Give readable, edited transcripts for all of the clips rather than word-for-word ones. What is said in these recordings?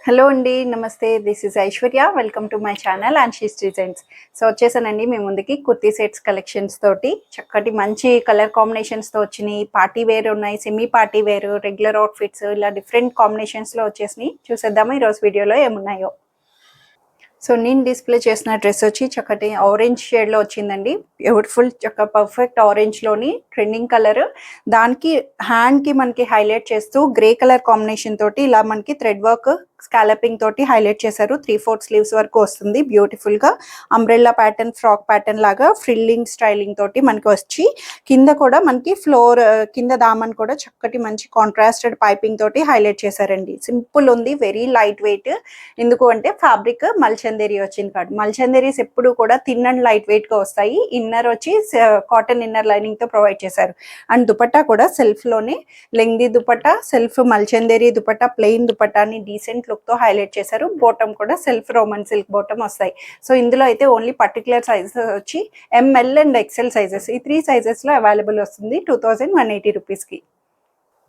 Hello అండి. నమస్తే. This is Aishwarya. Welcome to my channel Anshi's designs. So వచ్చేసానండి మీ ముందుకి కుర్తీ సెట్స్ కలెక్షన్స్ తోటి. చక్కటి మంచి కలర్ కాంబినేషన్స్‌తో వచ్చినియి. పార్టీ వేర్ ఉన్నాయి, semi party wear, regular outfits ఇలా డిఫరెంట్ కాంబినేషన్స్‌లో వచ్చేసినియి. చూసేద్దామా ఈరోజు వీడియోలో ఏమున్నాయో. సో నేను డిస్ప్లే చేసిన డ్రెస్ వచ్చి చక్కటి ఆరెంజ్ షేడ్లో వచ్చిందండి. బ్యూటిఫుల్ పర్ఫెక్ట్ ఆరెంజ్లోని ట్రెండింగ్ కలర్. దానికి హ్యాండ్కి మనకి హైలైట్ చేస్తూ గ్రే కలర్ కాంబినేషన్ తోటి ఇలా మనకి థ్రెడ్ వర్క్ స్కాలపింగ్ తోటి హైలైట్ చేశారు. 3/4 స్లీవ్స్ వరకు వస్తుంది. బ్యూటిఫుల్గా అంబ్రెల్లా ప్యాటర్న్, ఫ్రాక్ ప్యాటర్న్ లాగా ఫ్రిల్లింగ్ స్టైలింగ్ తోటి మనకి వచ్చి కింద కూడా మనకి ఫ్లోర్ కింద దామన్ కూడా చక్కటి మంచి కాంట్రాస్టెడ్ పైపింగ్ తోటి హైలైట్ చేశారండి. సింపుల్ ఉంది, వెరీ లైట్ వెయిట్. ఎందుకు అంటే ఫ్యాబ్రిక్ మల్చందేరి వచ్చింది కాదు. మల్చందేరీస్ ఎప్పుడు కూడా థిన్ అండ్ లైట్ వెయిట్ గా వస్తాయి. ఇన్నర్ వచ్చి కాటన్ ఇన్నర్ లైనింగ్ తో ప్రొవైడ్ చేశారు. అండ్ దుపట్టా కూడా సెల్ఫ్ లోనే lengthy dupatta, self mul chanderi dupatta, plain దుపట్టాని డీసెంట్ లుక్ తో హైలైట్ చేశారు. బాటమ్ కూడా సెల్ఫ్ రోమన్ సిల్క్ బాటమ్ వస్తాయి. సో ఇందులో అయితే ఓన్లీ పర్టికులర్ సైజెస్ వచ్చి ఎంఎల్ అండ్ ఎక్సెల్ సైజెస్, ఈ 3 సైజెస్ లో అవైలబుల్ వస్తుంది 2180 రూపీస్ కి.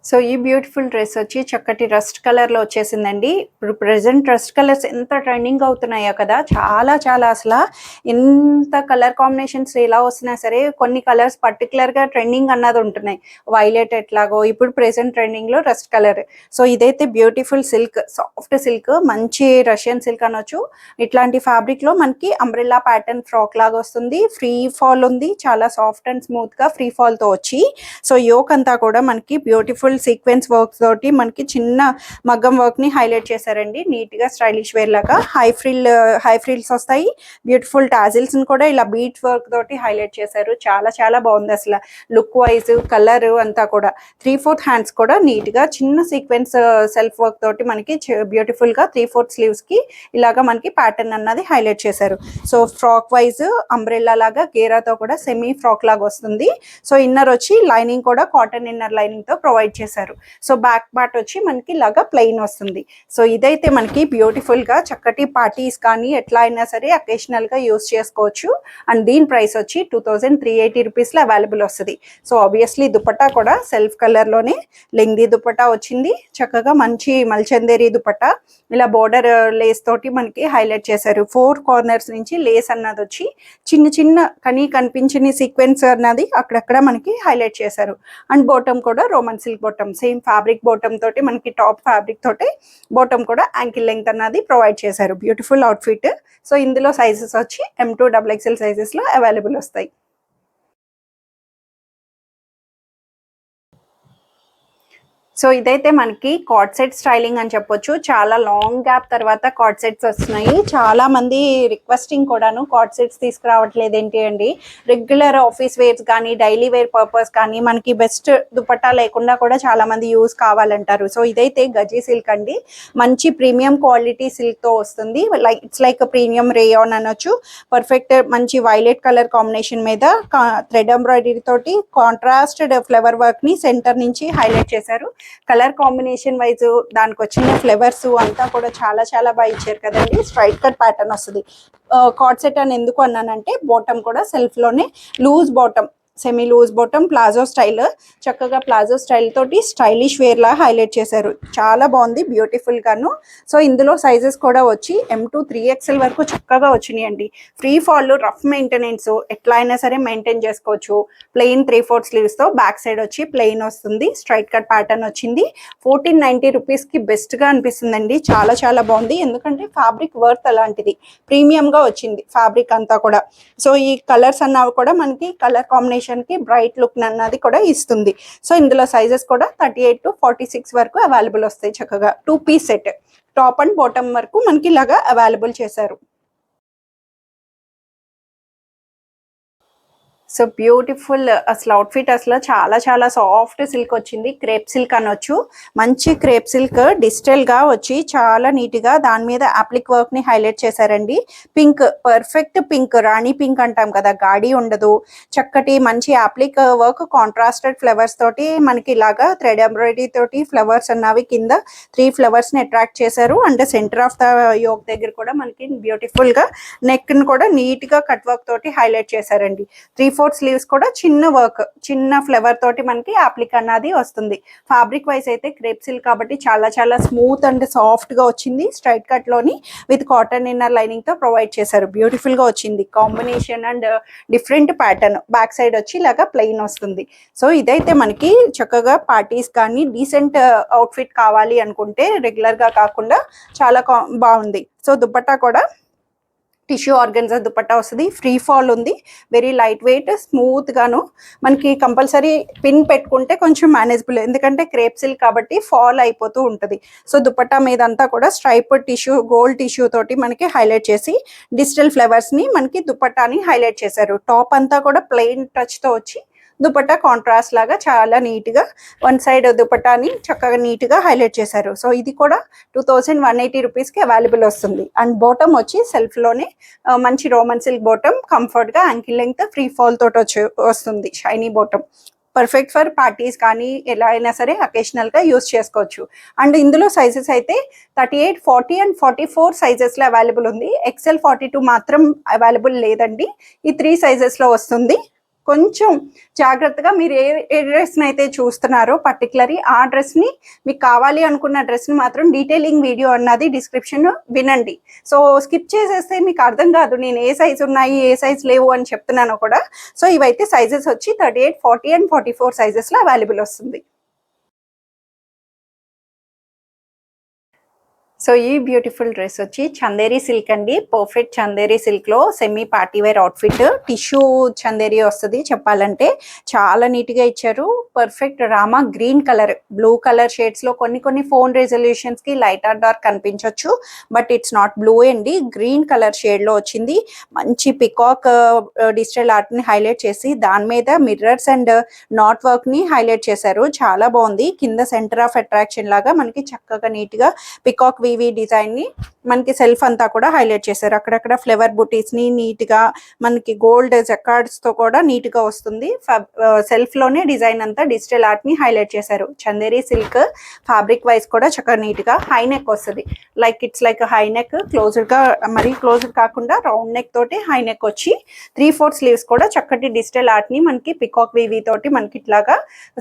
సో ఈ బ్యూటిఫుల్ డ్రెస్ వచ్చి చక్కటి రస్ట్ కలర్లో వచ్చేసిందండి. ఇప్పుడు ప్రెసెంట్ రస్ట్ కలర్స్ ఎంత ట్రెండింగ్ అవుతున్నాయో కదా, చాలా చాలా అసలు ఎంత కలర్ కాంబినేషన్స్ ఎలా వస్తున్నా సరే కొన్ని కలర్స్ పర్టికులర్గా ట్రెండింగ్ అన్నది ఉంటున్నాయి. వైలెట్ ఎట్లాగో ఇప్పుడు ప్రెసెంట్ ట్రెండింగ్లో రస్ట్ కలర్. సో ఇదైతే బ్యూటిఫుల్ సిల్క్, సాఫ్ట్ సిల్క్, మంచి రష్యన్ సిల్క్ అనొచ్చు. ఇట్లాంటి ఫ్యాబ్రిక్లో మనకి అంబ్రెల్లా ప్యాటర్న్ ఫ్రాక్ లాగా వస్తుంది. ఫ్రీ ఫాల్ ఉంది, చాలా సాఫ్ట్ అండ్ స్మూత్గా ఫ్రీ ఫాల్తో వచ్చి సో యోక్ అంతా కూడా మనకి బ్యూటిఫుల్ సీక్వెన్స్ వర్క్ తోటి మనకి చిన్న మగ్గం వర్క్ ని హైలైట్ చేశారండి. నీట్ గా స్టైలిష్ వేర్ లాగా హై ఫ్రిల్స్ వస్తాయి. బ్యూటిఫుల్ టాజిల్స్ ని కూడా ఇలా బీట్ వర్క్ తోటి హైలైట్ చేశారు. చాలా చాలా బాగుంది అసలు లుక్ వైజ్, కలర్ అంతా కూడా. 3/4 హ్యాండ్స్ కూడా నీట్ గా చిన్న సీక్వెన్స్ సెల్ఫ్ వర్క్ తోటి మనకి బ్యూటిఫుల్ గా 3/4 స్లీవ్స్ కి ఇలాగా మనకి ప్యాటర్న్ అన్నది హైలైట్ చేశారు. సో ఫ్రాక్ వైజ్ అంబ్రెల్లా లాగా గేరాతో కూడా సెమీ ఫ్రాక్ లాగా వస్తుంది. సో ఇన్నర్ వచ్చి లైనింగ్ కూడా కాటన్ ఇన్నర్ లైనింగ్ తో ప్రొవైడ్ చేశారు. సో బ్యాక్ పార్ట్ వచ్చి మనకి ఇలాగా ప్లెయిన్ వస్తుంది. సో ఇదైతే మనకి బ్యూటిఫుల్ గా చక్కటి పార్టీస్ కానీ ఎట్లా అయినా సరే అకేషనల్ గా యూస్ చేసుకోవచ్చు. అండ్ దీని ప్రైస్ వచ్చి 2380 రూపీస్ లో అవైలబుల్ వస్తుంది. సో ఆబ్వియస్లీ దుపట్టా కూడా సెల్ఫ్ కలర్ లోనే లెంగ్దీ దుపట్టా వచ్చింది. చక్కగా మంచి మల్చందేరి దుపట్టా ఇలా బోర్డర్ లేస్ తోటి మనకి హైలైట్ చేశారు. 4 కార్నర్స్ నుంచి లేస్ అన్నది వచ్చి చిన్న చిన్న కనిపించని సీక్వెన్స్ అన్నది అక్కడక్కడ మనకి హైలైట్ చేశారు. అండ్ బాటమ్ కూడా roman silk bottom, same fabric bottom తోటి మనకి టాప్ ఫ్యాబ్రిక్ తోటి బాటమ్ కూడా యాంకిల్ లెంగ్త్ అన్నది ప్రొవైడ్ చేశారు. Beautiful outfit. సో ఇందులో సైజెస్ వచ్చి M2 XXL సైజెస్ లో అవైలబుల్ వస్తాయి. సో ఇదైతే మనకి కార్డ్ సెట్ స్టైలింగ్ అని చెప్పొచ్చు. చాలా లాంగ్ గ్యాప్ తర్వాత కార్డ్ సెట్స్ వస్తున్నాయి. చాలా మంది రిక్వెస్టింగ్ కూడాను కార్డ్ సెట్స్ తీసుకురావట్లేదు ఏంటి అండి, రెగ్యులర్ ఆఫీస్ వేర్స్ కానీ డైలీ వేర్ పర్పస్ కానీ మనకి బెస్ట్ దుపట్టా లేకుండా కూడా చాలా మంది యూస్ కావాలంటారు. సో ఇదైతే గజీ సిల్క్ అండి, మంచి ప్రీమియం క్వాలిటీ సిల్క్ తో వస్తుంది. ఇట్స్ లైక్ ప్రీమియం రేయాన్ అనొచ్చు. పర్ఫెక్ట్ మంచి వైలెట్ కలర్ కాంబినేషన్ మీద థ్రెడ్ ఎంబ్రాయిడరీ తోటి కాంట్రాస్టెడ్ ఫ్లవర్ వర్క్ ని సెంటర్ నుంచి హైలైట్ చేశారు. కలర్ కాంబినేషన్ వైజ్ దానికి వచ్చిన ఫ్లేవర్స్ అంతా కూడా చాలా చాలా బాగా ఇచ్చారు కదండి. స్ట్రైట్ కట్ ప్యాటర్న్ వస్తుంది. కార్డ్ సెట్ అని ఎందుకు అన్నానంటే బాటమ్ కూడా సెల్ఫ్ లోనే loose bottom, semi loose bottom, palazzo style, చక్కగా ప్లాజో స్టైల్ తోటి స్టైలిష్ వేర్ లా హైలైట్ చేశారు. చాలా బాగుంది, బ్యూటిఫుల్ గాను. సో ఇందులో సైజెస్ కూడా వచ్చి M2 3XL వరకు చక్కగా వచ్చినాయండి. ఫ్రీ ఫాల్, రఫ్ మెయింటెనెన్స్ ఎట్లా అయినా సరే మెయింటైన్ చేసుకోవచ్చు. ప్లెయిన్ 3/4 స్లీవ్స్ తో బ్యాక్ సైడ్ వచ్చి ప్లెయిన్ వస్తుంది. స్ట్రైట్ కట్ ప్యాటర్న్ వచ్చింది. 1490 రూపీస్ కి బెస్ట్ గా అనిపిస్తుందండి. చాలా చాలా బాగుంది, ఎందుకంటే ఫ్యాబ్రిక్ వర్త్ అలాంటిది, ప్రీమియం గా వచ్చింది ఫ్యాబ్రిక్ అంతా కూడా. సో ఈ కలర్స్ అన్నవి కూడా మనకి కలర్ కాంబినేషన్ కి బ్రైట్ లుక్ అన్నది కూడా ఇస్తుంది. సో ఇందులో సైజెస్ కూడా 38 to 46 వరకు అవైలబుల్ వస్తాయి. చక్కగా 2 piece set, top and bottom వరకు మనకి ఇలాగా అవైలబుల్ చేశారు. సో బ్యూటిఫుల్ అసలు అవుట్ఫిట్ అసలు చాలా చాలా సాఫ్ట్ సిల్క్ వచ్చింది. క్రేప్ సిల్క్ అనొచ్చు. మంచి క్రేప్ సిల్క్ డిజిటల్ గా వచ్చి చాలా నీట్ గా దాని మీద అప్లిక్ వర్క్ ని హైలైట్ చేశారండి. పింక్, పర్ఫెక్ట్ పింక్, రాణి పింక్ అంటాం కదా, గాడి ఉండదు. చక్కటి మంచి అప్లిక్ వర్క్, కాంట్రాస్టెడ్ ఫ్లవర్స్ తోటి మనకి ఇలాగా థ్రెడ్ ఎంబ్రాయిడరీ తోటి ఫ్లవర్స్ అన్నవి కింద 3 ఫ్లవర్స్ ని అట్రాక్ట్ చేశారు. And centre of the yoke దగ్గర కూడా మనకి బ్యూటిఫుల్ గా నెక్ ని కూడా నీట్ గా కట్ వర్క్ తోటి హైలైట్ చేశారండి. 3/4 3/4 స్లీవ్స్ కూడా చిన్న వర్క్, చిన్న ఫ్లవర్ తోటి మనకి అప్లిక్ అన్నది వస్తుంది. ఫ్యాబ్రిక్ వైజ్ అయితే క్రేప్ సిల్క్ కాబట్టి చాలా చాలా స్మూత్ అండ్ సాఫ్ట్ గా వచ్చింది. స్ట్రైట్ కట్ లోని విత్ కాటన్ ఇన్నర్ లైనింగ్ తో ప్రొవైడ్ చేశారు. బ్యూటిఫుల్ గా వచ్చింది combination and different pattern. Back side వచ్చి ఇలాగా ప్లెయిన్ వస్తుంది. సో ఇదైతే మనకి చక్కగా పార్టీస్ కానీ డీసెంట్ అవుట్ఫిట్ కావాలి అనుకుంటే రెగ్యులర్ గా కాకుండా చాలా బాగుంది. సో దుపట్టా కూడా టిష్యూ ఆర్గన్జా దుపట్టా వస్తుంది. ఫ్రీ ఫాల్ ఉంది, వెరీ లైట్ వెయిట్, స్మూత్ గాను. మనకి కంపల్సరీ పిన్ పెట్టుకుంటే కొంచెం మేనేజబుల్, ఎందుకంటే క్రేప్ సిల్క్ కాబట్టి ఫాల్ అయిపోతూ ఉంటుంది. సో దుపట్టా మీద అంతా కూడా స్ట్రైప్ టిష్యూ, గోల్డ్ టిష్యూ తోటి మనకి హైలైట్ చేసి డిజిటల్ ఫ్లవర్స్ ని మనకి దుపట్టాని హైలైట్ చేశారు. టాప్ అంతా కూడా ప్లెయిన్ టచ్ తో వచ్చి దుపట్టా కాంట్రాస్ట్ లాగా చాలా నీట్గా వన్ సైడ్ దుపట్టాని చక్కగా నీట్గా హైలైట్ చేశారు. సో ఇది కూడా 2180 రూపీస్కి అవైలబుల్ వస్తుంది. అండ్ బాటమ్ వచ్చి సెల్ఫ్లోనే మంచి రోమన్ సిల్క్ బాటమ్, కంఫర్ట్గా యాంకిల్ లెంగ్త్, ఫ్రీ ఫాల్ తోటి వస్తుంది. Shiny bottom, perfect for parties కానీ ఎలా అయినా సరే అకేషనల్గా యూస్ చేసుకోవచ్చు. అండ్ ఇందులో సైజెస్ అయితే 38, 40 అండ్ 44 సైజెస్లో అవైలబుల్ ఉంది. XL 42 మాత్రం అవైలబుల్ లేదండి. ఈ 3 సైజెస్లో వస్తుంది. కొంచెం జాగ్రత్తగా మీరు ఏ డ్రెస్ని అయితే చూస్తున్నారో పర్టికులర్లీ ఆ డ్రెస్ని, మీకు కావాలి అనుకున్న డ్రెస్ని మాత్రం డీటెయిలింగ్ వీడియో అన్నది డిస్క్రిప్షన్ వినండి. సో స్కిప్ చేసేస్తే మీకు అర్థం కాదు నేను ఏ సైజ్ ఉన్నాయి ఏ సైజ్ లేవు అని చెప్తున్నాను కూడా. సో ఇవైతే సైజెస్ వచ్చి 38, 40 అండ్ 44 సైజెస్లో అవైలబుల్ వస్తుంది. సో ఈ బ్యూటిఫుల్ డ్రెస్ వచ్చి చందేరి సిల్క్ అండి. పర్ఫెక్ట్ చందేరి సిల్క్ లో semi party wear outfit. Tissue Chanderi వస్తుంది చెప్పాలంటే. చాలా నీట్ గా ఇచ్చారు. Perfect Rama green colour, blue colour shades లో కొన్ని ఫోన్ రెజల్యూషన్స్ కి లైట్ ఆర్ డార్క్ కనిపించవచ్చు, బట్ ఇట్స్ నాట్ బ్లూ అండి. గ్రీన్ కలర్ షేడ్ లో వచ్చింది. మంచి పికాక్ డిజిటల్ ఆర్ట్ ని హైలైట్ చేసి దాని మీద మిర్రర్స్ అండ్ నాట్ వర్క్ ని హైలైట్ చేశారు. చాలా బాగుంది. కింద సెంటర్ ఆఫ్ అట్రాక్షన్ లాగా మనకి చక్కగా నీట్ గా పికాక్ డిజైన్ ని మనకి సెల్ఫ్ అంతా కూడా హైలైట్ చేశారు. అక్కడక్కడ ఫ్లవర్ బుటీస్ ని నీట్ గా మనకి గోల్డ్ జకార్డ్స్ తో కూడా నీట్ గా వస్తుంది. సెల్ఫ్ లోనే డిజైన్ అంతా డిజిటల్ ఆర్ట్ ని హైలైట్ చేశారు. చందేరి సిల్క్ ఫ్యాబ్రిక్ వైజ్ కూడా చక్కగా నీట్ గా హై నెక్ వస్తుంది. It's like high neck, closed గా, మరీ క్లోజ్డ్ కాకుండా రౌండ్ నెక్ తోటి హై నెక్ వచ్చి 3/4 స్లీవ్స్ కూడా చక్కటి డిజిటల్ ఆర్ట్ ని మనకి పికాక్ వీవీ తోటి మనకి ఇట్లాగా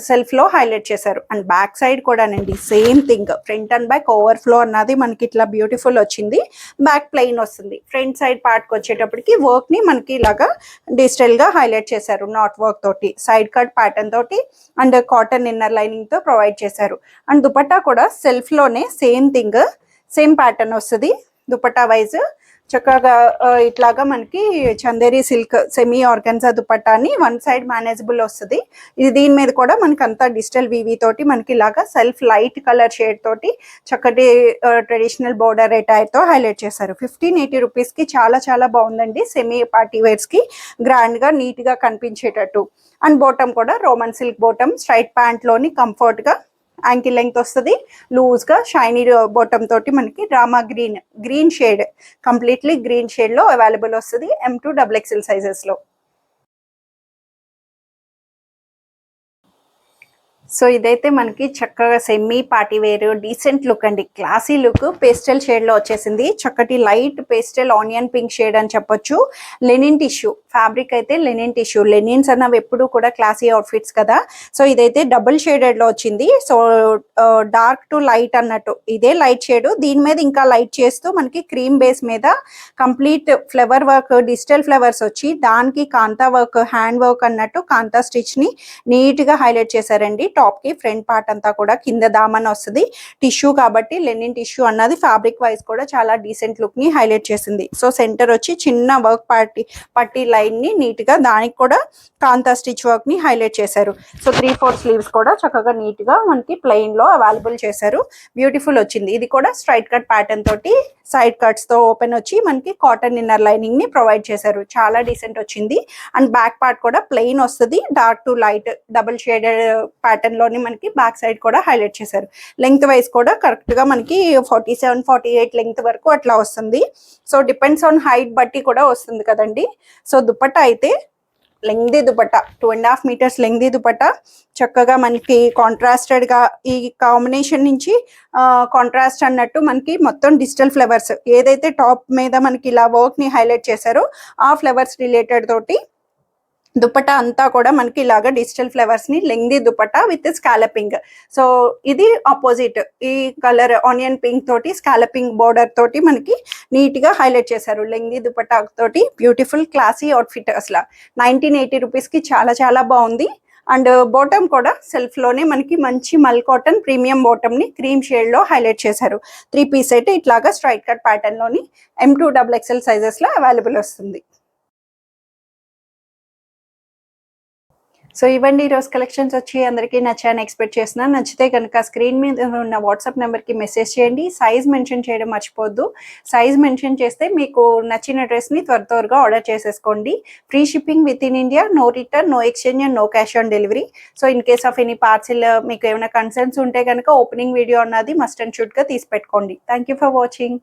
సెల్ఫ్ లో హైలైట్ చేశారు. అండ్ బ్యాక్ సైడ్ కూడానండి same thing. Front and back over flow అన్నది మనకి ఇట్లా బ్యూటిఫుల్ వచ్చింది. బ్యాక్ ప్లెయిన్ వస్తుంది. ఫ్రంట్ సైడ్ పార్ట్ కి వచ్చేటప్పటికి వర్క్ ని మనకి ఇలాగా డిజిటల్ గా హైలైట్ చేశారు. నాట్ వర్క్ తోటి, సైడ్ కట్ ప్యాటర్న్ తోటి అండ్ కాటన్ ఇన్నర్ లైనింగ్ తో ప్రొవైడ్ చేశారు. అండ్ దుపట్టా కూడా సెల్ఫ్ లోనే సేమ్ థింగ్, సేమ్ ప్యాటర్న్ వస్తుంది. దుపట్టా వైజ్ చక్కగా ఇట్లాగా మనకి Chanderi silk semi organza dupatta one side manageable వస్తుంది. ఇది దీని మీద కూడా మనకి అంతా డిజిటల్ వీవీ తోటి మనకి ఇలాగా సెల్ఫ్ లైట్ కలర్ షేడ్ తోటి చక్కటి ట్రెడిషనల్ బోర్డర్ అటైర్ తో హైలైట్ చేశారు. 1580 రూపీస్ కి చాలా చాలా బాగుందండి. సెమీ పార్టీ వేర్స్ కి గ్రాండ్ గా నీట్ గా కనిపించేటట్టు. అండ్ బాటమ్ కూడా roman silk bottom, straight pant లోని కంఫర్ట్ గా యాంకిల్ లెంగ్త్ వస్తుంది. లూజ్ గా షైనీ బాటమ్ తోటి మనకి డ్రామా green shade, completely green shade లో అవైలబుల్ వస్తుంది. M2 XXL సైజెస్ లో. సో ఇదైతే మనకి చక్కగా semi party wear decent look అండి. క్లాసీ లుక్ పేస్టల్ షేడ్ లో వచ్చేసింది. చక్కటి light pastel onion pink shade అని చెప్పొచ్చు. లెనిన్ టిష్యూ ఫ్యాబ్రిక్ అయితే లెనిన్ టిష్యూ. లెనిన్స్ అన్నవి ఎప్పుడు కూడా క్లాసీ అవుట్ఫిట్స్ కదా. సో ఇదైతే డబుల్ షేడెడ్ లో వచ్చింది. సో డార్క్ టు లైట్ అన్నట్టు ఇదే లైట్ షేడ్, దీని మీద ఇంకా లైట్ చేస్తూ మనకి క్రీమ్ బేస్ మీద complete flower work, digital flowers వచ్చి దానికి కాంతా వర్క్, హ్యాండ్ వర్క్ అన్నట్టు కాంతా స్టిచ్ ని నీట్ గా హైలైట్ చేశారండి. టాప్ కి ఫ్రంట్ పార్ట్ అంతా కూడా కింద దామన్ వస్తుంది. టిష్యూ కాబట్టి లెనిన్ టిష్యూ అన్నది ఫ్యాబ్రిక్ వైజ్ కూడా చాలా డీసెంట్ లుక్ ని హైలైట్ చేసింది. సో సెంటర్ వచ్చి చిన్న వర్క్ పట్టి లైన్ ని నీట్ గా దానికి కూడా కాంతా స్టిచ్ వర్క్ ని హైలైట్ చేశారు. సో 3/4 స్లీవ్స్ కూడా చక్కగా నీట్ గా మనకి ప్లెయిన్ లో అవైలబుల్ చేశారు. బ్యూటిఫుల్ వచ్చింది. ఇది కూడా స్ట్రైట్ కట్ ప్యాటర్న్ తోటి సైడ్ కట్స్ తో ఓపెన్ వచ్చి మనకి కాటన్ ఇన్నర్ లైనింగ్ ని ప్రొవైడ్ చేశారు. చాలా డీసెంట్ వచ్చింది. అండ్ బ్యాక్ పార్ట్ కూడా ప్లెయిన్ వస్తుంది. Dark to light double shaded pattern లోని మనకి బ్యాక్ సైడ్ కూడా హైలైట్ చేశారు. లెంగ్త్ వైజ్ కూడా కరెక్ట్ గా మనకి 47, 48 లెంగ్త్ వరకు అట్లా వస్తుంది. సో డిపెండ్స్ ఆన్ హైట్ బట్టి కూడా వస్తుంది కదండి. సో దుపట్టా అయితే lengthy dupatta, 2.5 metres lengthy dupatta. చక్కగా మనకి కాంట్రాస్టెడ్ గా ఈ కాంబినేషన్ నుంచి కాంట్రాస్ట్ అన్నట్టు మనకి మొత్తం డిజిటల్ ఫ్లవర్స్ ఏదైతే టాప్ మీద మనకి ఇలా వర్క్ ని హైలైట్ చేశారో ఆ ఫ్లవర్స్ రిలేటెడ్ తోటి దుపట్టా అంతా కూడా మనకి ఇలాగా డిజిటల్ ఫ్లవర్స్ ని lengthy dupatta with scalloping. So ఇది ఆపోజిట్, ఈ కలర్ ఆనియన్ పింక్ తోటి స్కాలపింగ్ బోర్డర్ తోటి మనకి నీట్ గా హైలైట్ చేశారు. లెంగ్దీ దుపట్టా తోటి బ్యూటిఫుల్ క్లాసీ అవుట్ఫిట్. అసలు 1980 రూపీస్ కి చాలా చాలా బాగుంది. అండ్ బాటమ్ కూడా సెల్ఫ్ లోనే మనకి మంచి మల్ కాటన్ ప్రీమియం బాటమ్ ని క్రీమ్ షేడ్ లో హైలైట్ చేశారు. 3 పీస్ సెట్ ఇట్లాగా స్ట్రైట్ కట్ ప్యాటర్న్ లోని M2XXL సైజెస్ లో అవైలబుల్ వస్తుంది. సో ఇవ్వండి ఈరోజు కలెక్షన్స్ వచ్చి అందరికీ నచ్చాయని ఎక్స్పెక్ట్ చేస్తున్నాను. నచ్చితే కనుక స్క్రీన్ మీద ఉన్న వాట్సాప్ నెంబర్కి మెసేజ్ చేయండి. సైజ్ మెన్షన్ చేయడం మర్చిపోద్దు. సైజ్ మెన్షన్ చేస్తే మీకు నచ్చిన డ్రెస్ని త్వరగా ఆర్డర్ చేసేసుకోండి. Free shipping within India, no return, no exchange and no cash on delivery. So in case of any parcel మీకు ఏమైనా కన్సర్న్స్ ఉంటే కనుక ఓపెనింగ్ వీడియో అన్నది మస్ట్ అండ్ షుడ్గా తీసి పెట్టుకోండి. Thank you for watching.